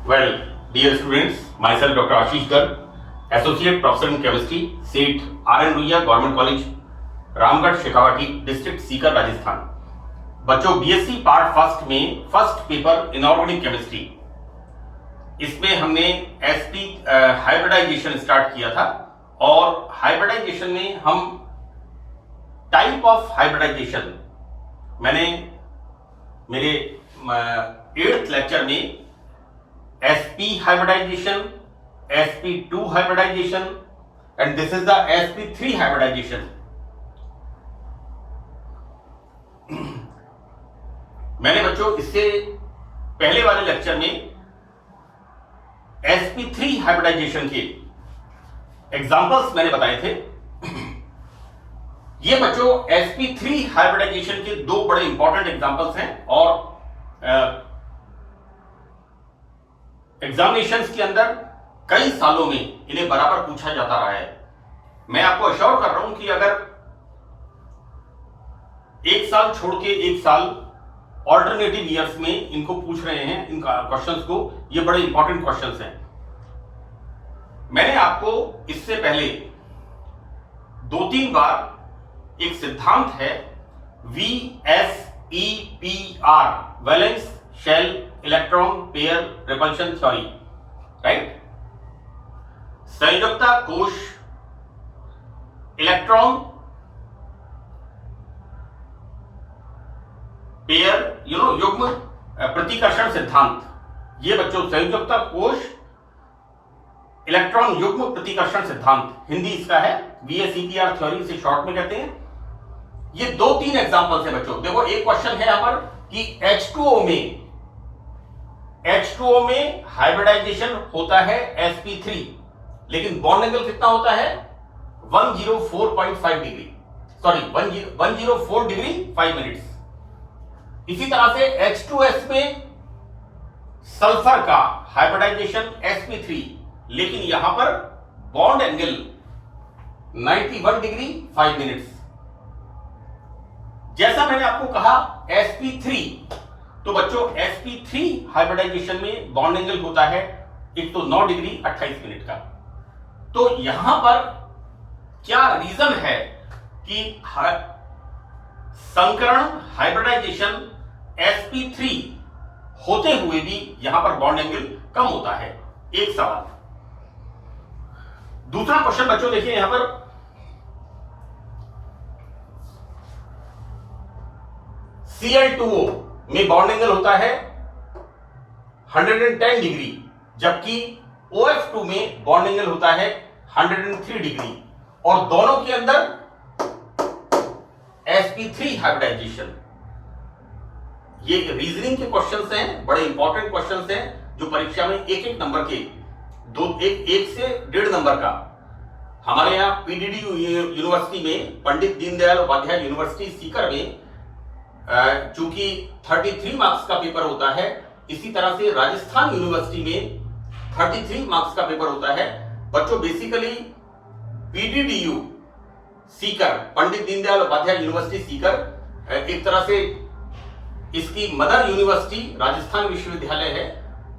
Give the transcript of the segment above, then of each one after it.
Well, dear students, myself Dr. Ashish Garg, Associate Professor in Chemistry, SEAT R.N. Ruia Government College, Ramgarh Shekhawati, district Sikar, Rajasthan. बच्चों, BSc part first में first paper inorganic chemistry, इसमें हमने SP hybridisation start किया था और hybridisation में हम type of hybridisation मैंने मेरे 8th लेक्चर में sp hybridization, sp2 hybridization and this is the sp3 hybridization। मैंने बच्चों इससे पहले वाले लेक्चर में sp3 हाइब्रिडाइजेशन के एग्जांपल्स मैंने बताए थे। ये बच्चों sp3 हाइब्रिडाइजेशन के दो बड़े इंपॉर्टेंट एग्जांपल्स हैं और एग्जामिनेशंस के अंदर कई सालों में इन्हें बराबर पूछा जाता रहा है। मैं आपको अश्योर कर रहा हूं कि अगर एक साल छोड़ के एक साल ऑल्टरनेटिव ईयर्स में इनको पूछ रहे हैं, इन क्वेश्चंस को, ये बड़े इंपॉर्टेंट क्वेश्चंस हैं। मैंने आपको इससे पहले 2-3 बार एक सिद्धांत है VSEPR, valence shell electron pair repulsion theory, right. संयोजकता कोश इलेक्ट्रॉन पेयर युग्म प्रतिकर्षण सिद्धांत। ये बच्चों संयोजकता कोश इलेक्ट्रॉन युग्म प्रतिकर्षण सिद्धांत, हिंदी इसका है VSEPR थ्योरी, से शॉर्ट में कहते हैं। ये 2-3 एग्जांपल्स है बच्चों। देखो, एक क्वेश्चन है यहां पर कि H2O में हाइब्रिडाइजेशन होता है sp3, लेकिन बॉन्ड एंगल कितना होता है 104.5 डिग्री, सॉरी 104 डिग्री 5 मिनट्स। इसी तरह से H2S में सल्फर का हाइब्रिडाइजेशन sp3, लेकिन यहां पर बॉन्ड एंगल 91 डिग्री 5 मिनट्स। जैसा मैंने आपको कहा sp3, तो बच्चों sp3 हाइब्रिडाइजेशन में बॉन्ड एंगल होता है एक तो 9 डिग्री 28 मिनट का। तो यहां पर क्या रीजन है कि संकरण हाइब्रिडाइजेशन sp3 होते हुए भी यहां पर बॉन्ड एंगल कम होता है? एक सवाल। दूसरा क्वेश्चन बच्चों देखिए, यहां पर Cl2O में बॉन्ड एंगल होता है 110 डिग्री, जबकि OF2 में बॉन्ड एंगल होता है 103 डिग्री, और दोनों के अंदर sp3 हाइब्रिडाइजेशन। ये रीजनिंग के क्वेश्चंस हैं, बड़े इंपॉर्टेंट क्वेश्चंस हैं, जो परीक्षा में एक नंबर के एक से 1.5 नंबर का। हमारे यहाँ PDD यूनिवर्सिटी में, पंडित दीनदयाल उपाध्याय यूनिवर्सिटी सीकर में, चूंकि 33 मार्क्स का पेपर होता है, इसी तरह से राजस्थान यूनिवर्सिटी में 33 मार्क्स का पेपर होता है। बच्चों, basically PDDU Sikar, Pandit Deendayal Upadhyay university Sikar, एक तरह से इसकी मदर यूनिवर्सिटी राजस्थान विश्वविद्यालय है।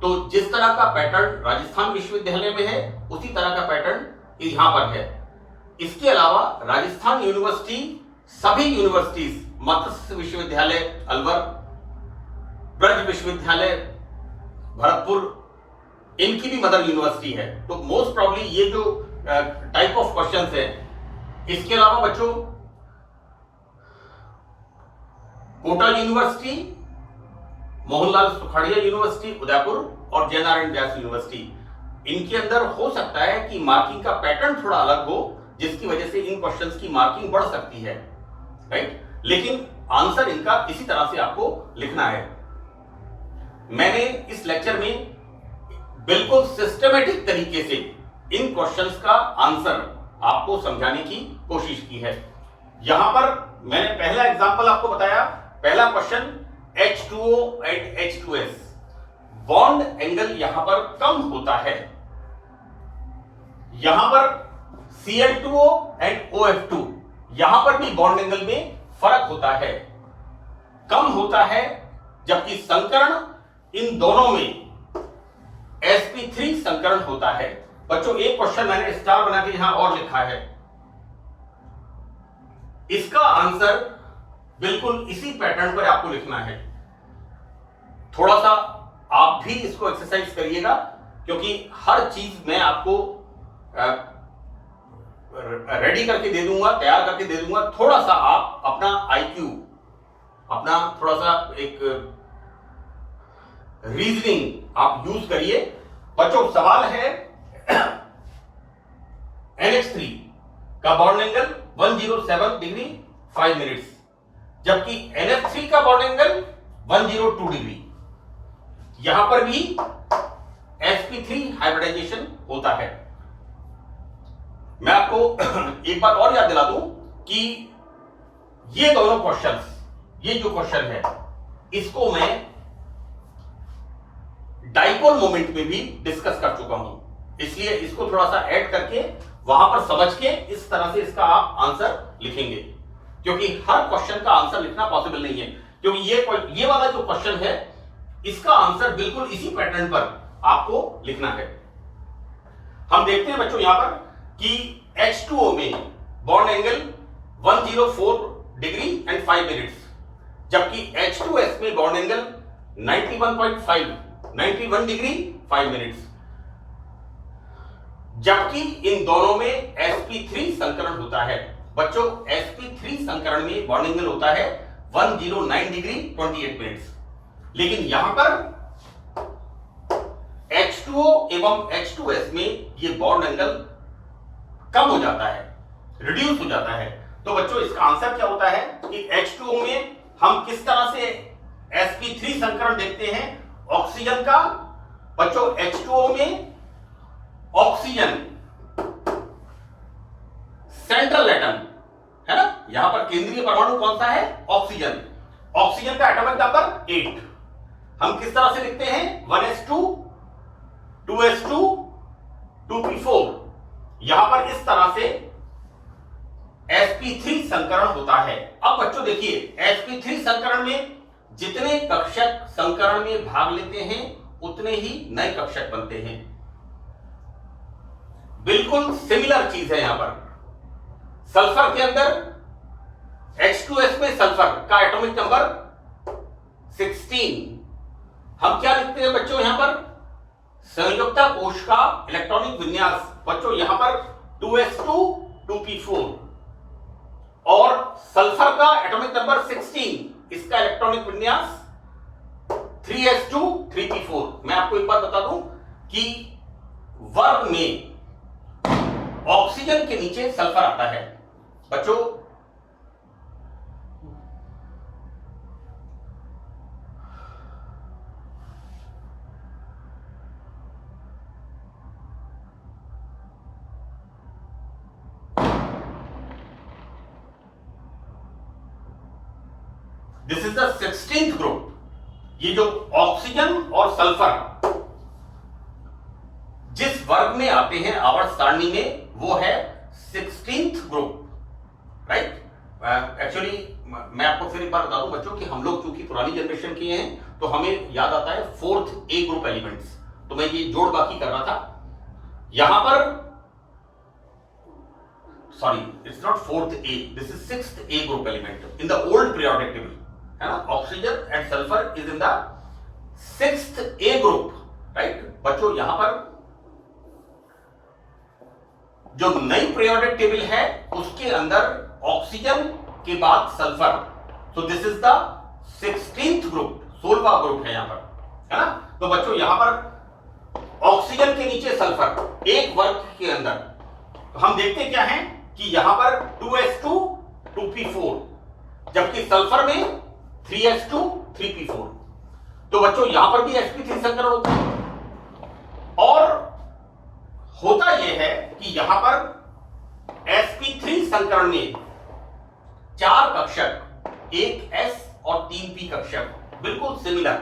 तो जिस तरह का पैटर्न राजस्थान विश्वविद्यालय में है, उसी तरह का पैटर्न यहां पर है। इसके अलावा राजस्थान यूनिवर्सिटी सभी यूनिवर्सिटीज, मत्स्य विश्वविद्यालय अलवर, ब्रज विश्वविद्यालय भरतपुर, इनकी भी मदर यूनिवर्सिटी है। तो मोस्ट प्रॉब्ली ये जो टाइप ऑफ क्वेश्चंस है। इसके अलावा बच्चों कोटा यूनिवर्सिटी, मोहनलाल सुखाड़िया यूनिवर्सिटी उदयपुर और जयनारायण व्यास यूनिवर्सिटी, इनके अंदर हो सकता है कि मार्किंग का पैटर्न थोड़ा अलग हो, जिसकी वजह से इन क्वेश्चंस की मार्किंग बढ़ सकती है, राइट। लेकिन आंसर इनका इसी तरह से आपको लिखना है। मैंने इस लेक्चर में बिल्कुल सिस्टमेटिक तरीके से इन क्वेश्चंस का आंसर आपको समझाने की कोशिश की है। यहां पर मैंने पहला एग्जांपल आपको बताया। पहला question H2O and H2S, bond angle यहां पर कम होता है। यहां पर Cl2O एंड OF2, यहां पर भी बॉन्ड एंगल में फर्क होता है, कम होता है, जबकि संकरण इन दोनों में sp3 संकरण होता है। बच्चों एक क्वेश्चन मैंने स्टार बना के यहां और लिखा है, इसका आंसर बिल्कुल इसी पैटर्न पर आपको लिखना है। थोड़ा सा आप भी इसको एक्सरसाइज करिएगा, क्योंकि हर चीज मैं आपको रेडी करके दे दूंगा, तैयार करके दे दूंगा। थोड़ा सा आप अपना आईक्यू, अपना थोड़ा सा एक रीजनिंग आप यूज करिए। बच्चों सवाल है NH3 का बॉन्ड एंगल 107 डिग्री 5 मिनट्स, जबकि NH3 का बॉन्ड एंगल 102 डिग्री। यहां पर भी sp3 हाइब्रिडाइजेशन होता है। मैं आपको एक बात और याद दिला दूं कि ये दोनों क्वेश्चंस, ये जो क्वेश्चन है इसको मैं डाइपोल मोमेंट में भी डिस्कस कर चुका हूं, इसलिए इसको थोड़ा सा ऐड करके वहां पर समझ के इस तरह से इसका आप आंसर लिखेंगे, क्योंकि हर क्वेश्चन का आंसर लिखना पॉसिबल नहीं है। क्योंकि ये वाला जो क्वेश्चन है इसका आंसर बिल्कुल इसी पैटर्न पर आपको लिखना है। हम देखते हैं बच्चों यहां पर कि H2O में bond angle 104 degree and 5 minutes, जबकि H2S में बॉन्ड एंगल 91 डिग्री 5 मिनट्स, जबकि इन दोनों में sp3 संकरण होता है। बच्चों sp3 संकरण में बॉन्ड एंगल होता है 109 डिग्री 28 मिनट्स, लेकिन यहां पर H2O एवं H2S में ये बॉन्ड एंगल कम हो जाता है, रिड्यूस हो जाता है। तो बच्चों इसका आंसर क्या होता है कि H2O में हम किस तरह से sp3 संकरण देखते हैं ऑक्सीजन का। बच्चों H2O में ऑक्सीजन सेंट्रल एटम है ना, यहां पर केंद्रीय परमाणु कौन सा है, ऑक्सीजन। ऑक्सीजन का एटॉमिक नंबर 8। हम किस तरह से लिखते हैं 1s2 2s2 2p4। यहां पर इस तरह से sp3 संकरण होता है। अब बच्चों देखिए sp3 संकरण में जितने कक्षक संकरण में भाग लेते हैं उतने ही नए कक्षक बनते हैं। बिल्कुल सिमिलर चीज है यहां पर। सल्फर के अंदर H2S में सल्फर का एटॉमिक नंबर 16। हम क्या लिखते हैं बच्चों यहां पर, संयुक्ता कोश का इलेक्ट्रॉनिक विन्यास। बच्चों यहां पर 2s2 2p4 और सल्फर का एटॉमिक नंबर 16, इसका इलेक्ट्रॉनिक विन्यास 3s2 3p4। मैं आपको एक बात बता दूं कि वर्ग में ऑक्सीजन के नीचे सल्फर आता है। बच्चों this is the 16th group. ये जो ऑक्सीजन और सल्फर जिस वर्ग में आते हैं आवर्त सारणी में, वो है 16th ग्रुप, राइट। एक्चुअली मैं आपको फिर एक बार बता दूं बच्चों कि हम लोग चूंकि पुरानी जनरेशन के हैं तो हमें याद आता है 4th A ग्रुप एलिमेंट्स, तो मैं ये जोड़ बाकी कर रहा था। यहां पर sorry, it's not 4th A, this is 6th A group element in the old periodic table, है ना। Oxygen and sulphur is in the 6th A group, right. बच्चों यहां पर जो नई पीरियोडिक टेबल है उसके अंदर ऑक्सीजन के बाद सल्फर, तो this is the 16th group, 16वां ग्रुप है यहां पर, है ना। तो बच्चों यहां पर ऑक्सीजन के नीचे सल्फर एक वर्ग के अंदर, तो हम देखते क्या है कि यहां पर 2s2 2p4, जबकि सल्फर में 3s2 3p4। तो बच्चों यहां पर भी sp3 संकरण होता है। और होता यह है कि यहां पर sp3 संकरण में 4 कक्षक, एक s और 3 p कक्षक बिल्कुल सिमिलर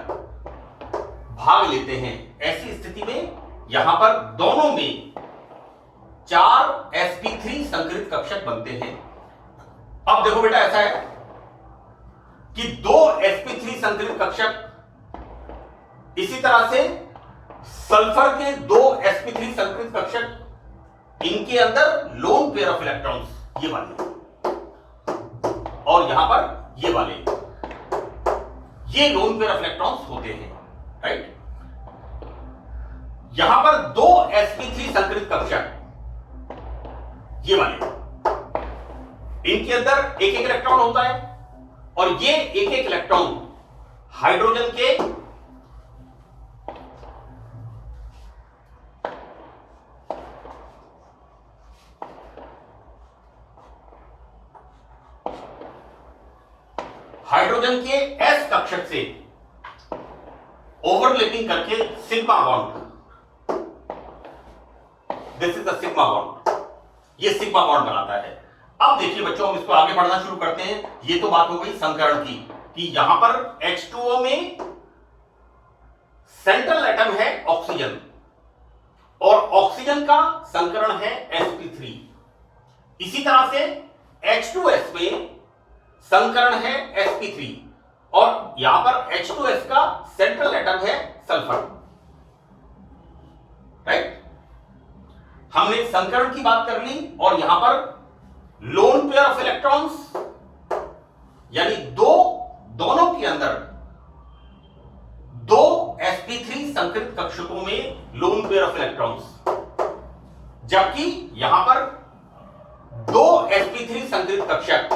भाग लेते हैं। ऐसी स्थिति में यहां पर दोनों में 4 sp3 संकरित कक्षक बनते हैं। अब देखो बेटा ऐसा है कि 2 sp3 संकरित कक्षक इसी तरह से सल्फर के दो sp3 संकरित कक्षक, इनके अंदर लोन पेयर ऑफ इलेक्ट्रॉन्स, ये वाले, और यहां पर ये वाले, ये लोन पेयर ऑफ इलेक्ट्रॉन्स होते हैं, राइट। यहां पर दो sp3 संकरित कक्षक, ये वाले, इनके अंदर एक एक इलेक्ट्रॉन होता है, और ये एक एक इलेक्ट्रॉन हाइड्रोजन के s कक्षक से ओवरलैपिंग करके sigma bond, this is the sigma bond, ये सिग्मा बॉन्ड बनाता है। अब देखिए बच्चों, हम इसको आगे बढ़ना शुरू करते हैं। ये तो बात हो गई संकरण की, कि यहां पर H2O में सेंट्रल एटम है ऑक्सीजन, और ऑक्सीजन का संकरण है sp3। इसी तरह से H2S में संकरण है sp3, और यहां पर H2S का सेंट्रल एटम है सल्फर, राइट। हमने संकरण की बात कर ली, और यहां पर लोन पेयर ऑफ इलेक्ट्रॉन्स, यानी दोनों के अंदर दो sp3 संकरित कक्षकों में लोन पेयर ऑफ इलेक्ट्रॉन्स, जबकि यहां पर दो sp3 संकरित कक्षक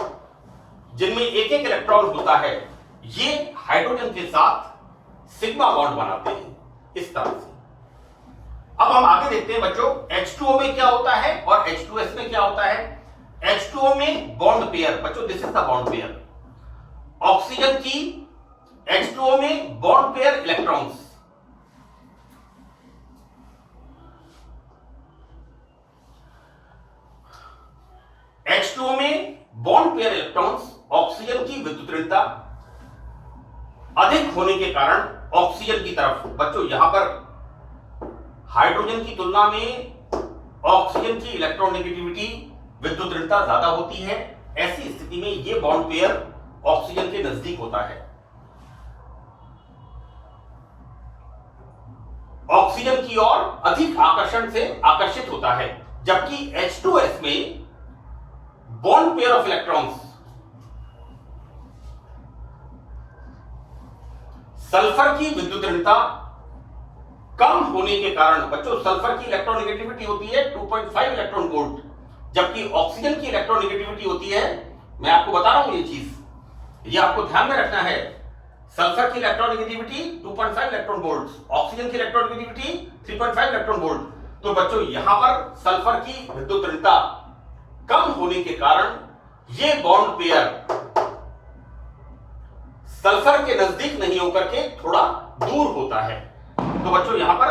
जिनमें एक एक इलेक्ट्रॉन होता है, ये हाइड्रोजन के साथ सिग्मा बॉन्ड बनाते हैं, इस तरह से। अब हम आगे देखते हैं बच्चों, H2O में क्या होता है और H2S में क्या होता है। H2O में बॉन्ड पेयर, बच्चों this is the bond pair, oxygen की H2O में बॉन्ड पेयर इलेक्ट्रॉन्स, H2O में बॉन्ड पेयर इलेक्ट्रॉन्स, ऑक्सीजन की विद्युत ऋणता अधिक होने के कारण ऑक्सीजन की तरफ, बच्चों यहां पर हाइड्रोजन की तुलना में ऑक्सीजन की इलेक्ट्रोनेगेटिविटी, विद्युत ऋणता ज्यादा होती है। ऐसी स्थिति में यह बॉन्ड पेयर ऑक्सीजन के नजदीक होता है, ऑक्सीजन की ओर अधिक आकर्षण से आकर्षित होता है, जबकि H2S में bond pair of electrons sulphur की विद्युत ऋणता कम होने के कारण, बच्चों सल्फर की इलेक्ट्रोनेगेटिविटी होती है 2.5 इलेक्ट्रॉन वोल्ट, जबकि ऑक्सीजन की इलेक्ट्रोनेगेटिविटी होती है, मैं आपको बता रहा हूं ये चीज, ये आपको ध्यान में रखना है। सल्फर की इलेक्ट्रोनेगेटिविटी 2.5 इलेक्ट्रॉन वोल्ट, ऑक्सीजन की इलेक्ट्रोनेगेटिविटी 3.5 इलेक्ट्रॉन वोल्ट। तो बच्चों यहां पर सल्फर की विद्युत ऋणता कम होने के कारण ये बॉन्ड पेयर सल्फर के नजदीक नहीं होकर के थोड़ा दूर होता है। तो बच्चों यहां पर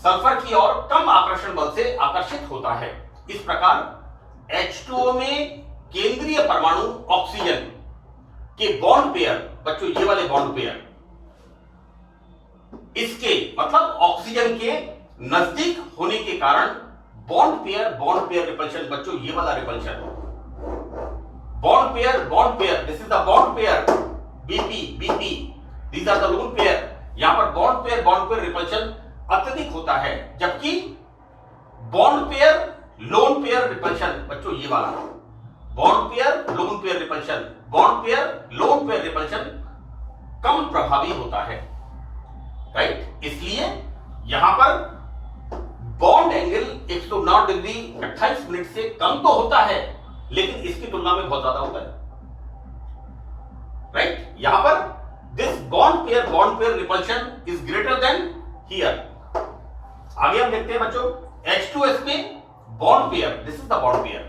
सल्फर की ओर कम आकर्षण बल से आकर्षित होता है। इस प्रकार H2O में केंद्रीय परमाणु ऑक्सीजन के बॉन्ड पेयर, बच्चों ये वाले बॉन्ड पेयर, इसके मतलब ऑक्सीजन के नजदीक होने के कारण बॉन्ड पेयर रिपल्शन, बच्चों ये वाला repulsion, bond pair, this is the bond pair, BP, these are the lone pair। यहां पर बॉन्ड पेयर रिपल्शन अत्यधिक होता है, जबकि bond pair lone pair repulsion, बच्चों ये वाला bond pair lone pair repulsion, bond pair lone pair repulsion कम प्रभावी होता है, राइट। इसलिए यहां पर बॉन्ड एंगल 109 डिग्री 28 मिनट से कम तो होता है, लेकिन इसकी तुलना में बहुत ज्यादा होता है, राइट। यहां पर this bond pair repulsion is greater then here. आगे हम देखते हैं बच्चों, H2S में bond pair, this is the bond pair,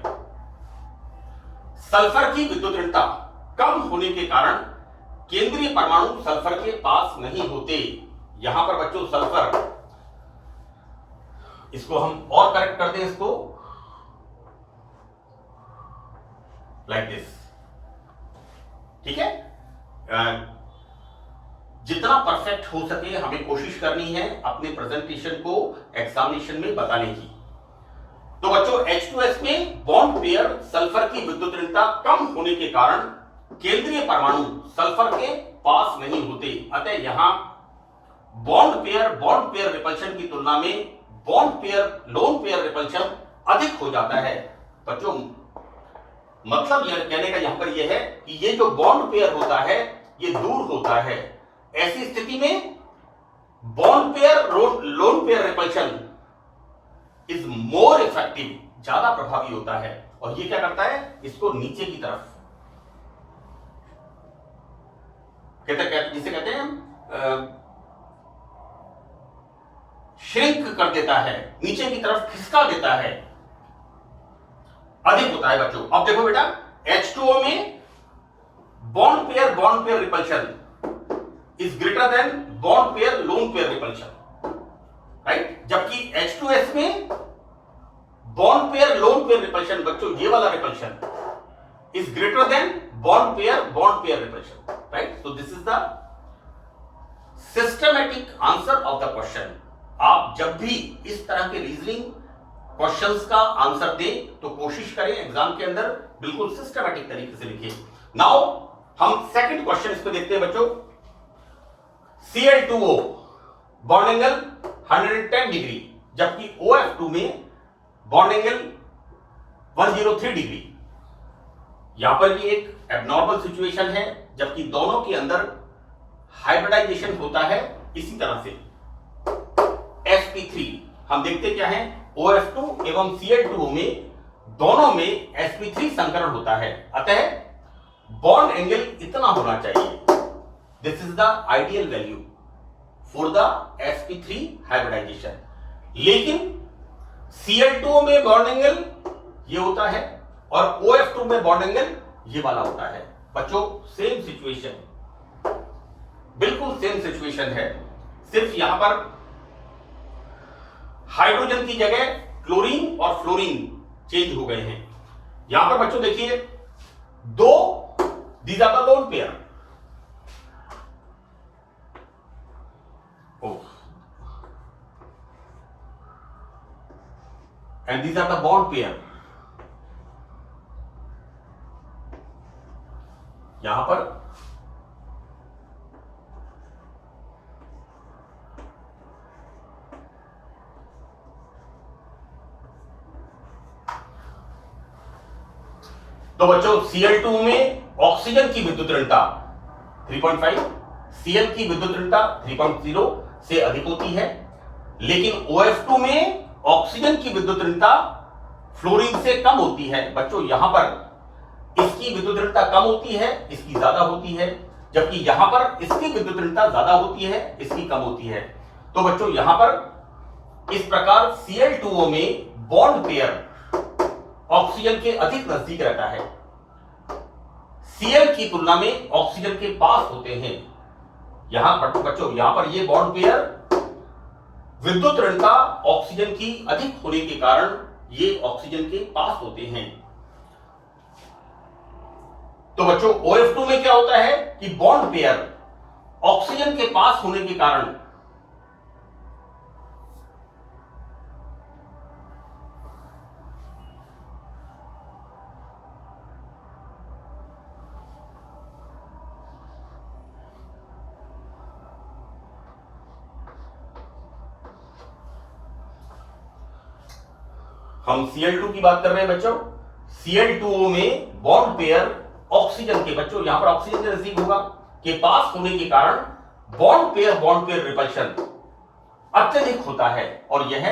sulphur की विद्युत ऋणता कम होने के कारण केंद्रीय परमाणु सल्फर के पास नहीं होते। यहां पर बच्चों सल्फर, इसको हम और करेक्ट कर दें, इसको लाइक दिस, ठीक है। जितना परफेक्ट हो सके हमें कोशिश करनी है अपने प्रेजेंटेशन को एग्जामिनेशन में बताने की। तो बच्चों H2S में बॉन्ड पेयर सल्फर की विद्युत ऋणता कम होने के कारण केंद्रीय परमाणु सल्फर के पास नहीं होते, अतः यहां बॉन्ड पेयर रिपल्शन की तुलना में लोन पेयर रिपल्शन अधिक हो जाता है। बच्चों मतलब यह कहने का यहां पर यह है कि ये जो बॉन्ड पेयर होता है ये दूर होता है। ऐसी स्थिति में bond pair lone pair repulsion is more effective, ज्यादा प्रभावी होता है। और ये क्या करता है, इसको नीचे की तरफ जिसे कहते हैं श्रिंक कर देता है, नीचे की तरफ खिसका देता है, अधिक होता है बच्चों। अब देखो बेटा H2O में bond pair repulsion is greater than bond pair lone pair repulsion, right. जबकि H2S में bond pair lone pair repulsion बच्चों ये वाला repulsion is greater than bond pair repulsion, right. So this is the systematic answer of the question. आप जब भी इस तरह के रीजनिंग क्वेश्चंस का आंसर दें तो कोशिश करें एग्जाम के अंदर बिल्कुल सिस्टमैटिक तरीके से लिखिए। नाउ हम सेकंड क्वेश्चन इस पे देखते हैं बच्चों। Cl2O बॉन्ड एंगल 110 डिग्री, जबकि OF2 में बॉन्ड एंगल 103 डिग्री। यहां पर ये एक एबनॉर्मल सिचुएशन है, जबकि दोनों के अंदर हाइब्रिडाइजेशन होता है इसी तरह से। sp3 हम देखते क्या है, OF2 एवं Cl2O में दोनों में sp3 संकरण होता है, अतः बॉन्ड एंगल इतना होना चाहिए। This is the ideal value for the sp3 hybridization. लेकिन Cl2O में बॉन्ड एंगल ये होता है और OF2 में बॉन्ड एंगल ये वाला होता है। बच्चों सेम सिचुएशन, बिल्कुल सेम सिचुएशन है, सिर्फ यहां पर हाइड्रोजन की जगह क्लोरीन और फ्लोरीन चेंज हो गए हैं। यहां पर बच्चों देखिए दो, these are the lone pair, and these are the bond pair. यहां पर तो बच्चों Cl2 में ऑक्सीजन की विद्युत ऋणता 3.5, Cl की विद्युत ऋणता 3.0 से अधिक होती है, लेकिन OF2 में ऑक्सीजन की विद्युत ऋणता फ्लोरीन से कम होती है। बच्चों यहां पर इसकी विद्युत ऋणता कम होती है, इसकी ज्यादा होती है, जबकि यहां पर इसकी विद्युत ऋणता ज्यादा होती है, इसकी कम होती है। तो बच्चों यहां पर इस प्रकार Cl2O में बॉन्ड पेयर ऑक्सीजन के अधिक नजदीक रहता है, Cl की तुलना में ऑक्सीजन के पास होते हैं। यहां पर बच्चों यहां पर ये बॉन्ड पेयर विद्युत ऋणता ऑक्सीजन की अधिक होने के कारण ये ऑक्सीजन के पास होते हैं। तो बच्चों OF2 में क्या होता है कि बॉन्ड पेयर ऑक्सीजन के पास होने के कारण हम Cl2 की बात कर रहे हैं बच्चों। Cl2O में बॉन्ड पेयर ऑक्सीजन के, बच्चों यहां पर ऑक्सीजन के नजदीक होगा, के पास होने के कारण बॉन्ड पेयर रिपल्शन अत्यधिक होता है और यह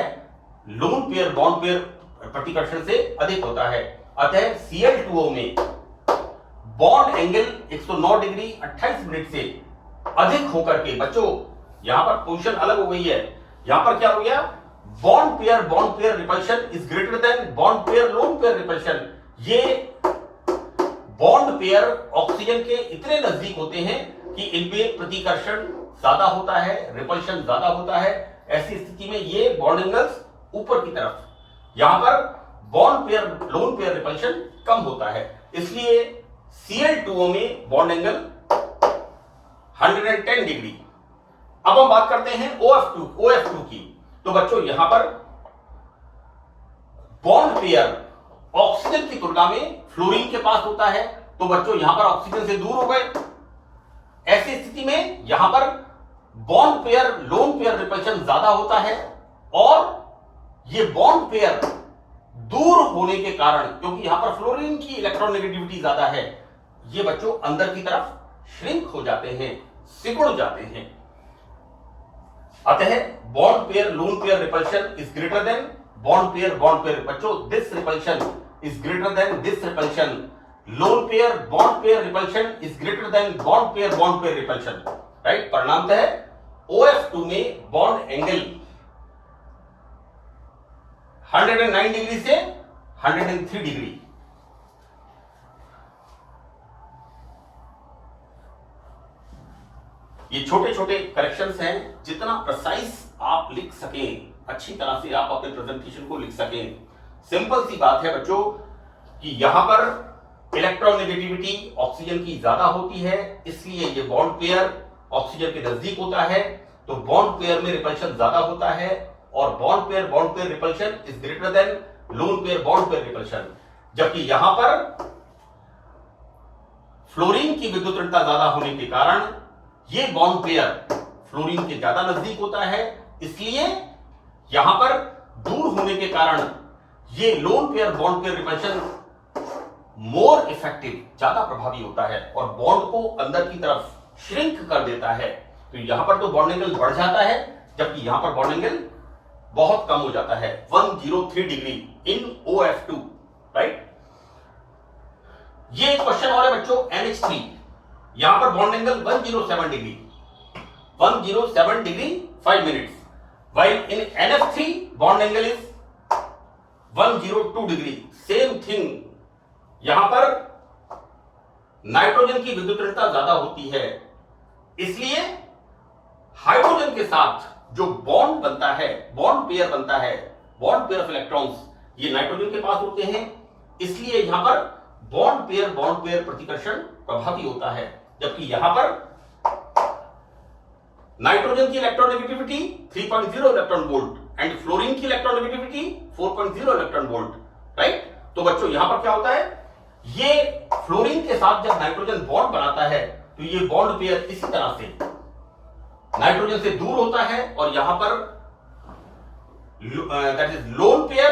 लोन पेयर बॉन्ड पेयर प्रतिकर्षण से अधिक होता है। अतः Cl2O में बॉन्ड एंगल 109 डिग्री 28 मिनट से अधिक होकर के, बच्चों यहां पर पोजीशन अलग हो गई है, यहां पर क्या हो गया, bond pair repulsion is greater than bond pair lone pair repulsion. ये बॉन्ड पेयर ऑक्सीजन के इतने नजदीक होते हैं कि इनमें प्रतिकर्षण ज्यादा होता है, रिपल्शन ज्यादा होता है। ऐसी स्थिति में ये बॉन्ड एंगल्स ऊपर की तरफ, यहां पर bond pair lone pair repulsion कम होता है, इसलिए Cl2O में बॉन्ड एंगल 110 डिग्री। अब हम बात करते हैं OF2 की। तो बच्चों यहां पर बॉन्ड पेयर ऑक्सीजन की तुलना में फ्लोरीन के पास होता है, तो बच्चों यहां पर ऑक्सीजन से दूर हो गए। ऐसी स्थिति में यहां पर bond pair lone pair repulsion ज्यादा होता है, और ये बॉन्ड पेयर दूर होने के कारण, क्योंकि यहां पर फ्लोरीन की इलेक्ट्रोनेगेटिविटी ज्यादा है, ये बच्चों अंदर की तरफ श्रिंक हो जाते हैं, सिकुड़ जाते हैं। अतः bond pair lone pair repulsion is greater than bond pair बच्चों this repulsion is greater than this repulsion. Lone pair bond pair repulsion is greater than bond pair repulsion, right. परिणामतः OF2 में बॉन्ड एंगल 109 डिग्री से 103 degree. ये छोटे छोटे corrections हैं, जितना precise आप लिख सकें, अच्छी तरह से आप अपने प्रेजेंटेशन को लिख सकें। सिंपल सी बात है बच्चों कि यहां पर इलेक्ट्रोनेगेटिविटी ऑक्सीजन की ज्यादा होती है, इसलिए ये बॉन्ड पेयर ऑक्सीजन के नजदीक होता है, तो बॉन्ड पेयर में रिपल्शन ज्यादा होता है, और bond pair repulsion is greater then loan pair bond pair repulsion. जबकि यहां पर फ्लोरीन की विद्युत ऋणता ज्यादा होने के कारण ये बॉन्ड पेयर फ्लोरीन के ज्यादा नजदीक होता है, इसलिए यहां पर दूर होने के कारण ये loan pair bond pair repulsion more effective, ज्यादा प्रभावी होता है, और बॉन्ड को अंदर की तरफ श्रिंक कर देता है। तो यहां पर तो बॉन्ड एंगल बढ़ जाता है, जबकि यहां पर बॉन्ड एंगल बहुत कम हो जाता है, 103 डिग्री इन OF2, राइट। ये क्वेश्चन और है बच्चों NH3, यहां पर bond angle 107 degree 5 minutes, while in NF3 bond angle is 102 degree. Same thing, यहां पर नाइट्रोजन की विद्युत ऋणता ज्यादा होती है, इसलिए हाइड्रोजन के साथ जो बॉन्ड बनता है, बॉन्ड पेयर बनता है, बॉन्ड पेयर ऑफ इलेक्ट्रॉन्स, ये नाइट्रोजन के पास होते हैं, इसलिए यहां पर बॉन्ड पेयर प्रतिकर्षण प्रभावी होता है। जबकि यहां पर नाइट्रोजन की electronegativity 3.0 electron volt and fluorine की इलेक्ट्रोनेगेटिविटी 4.0 इलेक्ट्रॉन वोल्ट, राइट। तो बच्चों यहां पर क्या होता है, ये फ्लोरीन के साथ जब नाइट्रोजन बॉन्ड बनाता है, तो ये बॉन्ड पेयर इसी तरह से नाइट्रोजन से दूर होता है, और यहां पर that is lone pair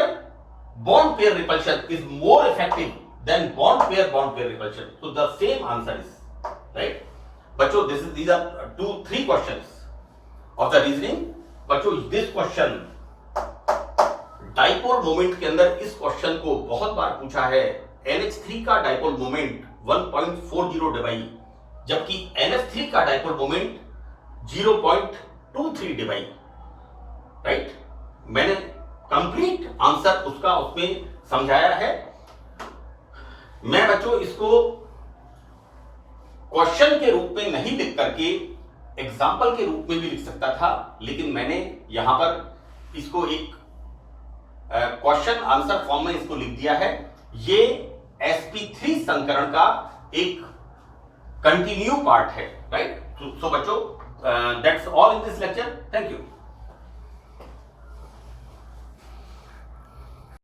bond pair repulsion is more effective than bond pair repulsion. So the same answer is right बच्चों। these are 2-3 questions of the reasoning। बच्चों दिस क्वेश्चन डाइपोल मोमेंट के अंदर इस क्वेश्चन को बहुत बार पूछा है। NH3 का डाइपोल मोमेंट 1.40 डिवाई, जबकि NF3 का डाइपोल मोमेंट 0.23 डिवाई, राइट। मैंने कंप्लीट आंसर उसका उसमें समझाया है। मैं बच्चों इसको क्वेश्चन के रूप में नहीं लिख करके एग्जाम्पल के रूप में भी लिख सकता था, लेकिन मैंने यहां पर इसको एक क्वेश्चन आंसर फॉर्म में इसको लिख दिया है। ये sp3 संकरण का एक कंटिन्यू पार्ट है, राइट। सो बच्चों that's all in this lecture. Thank you.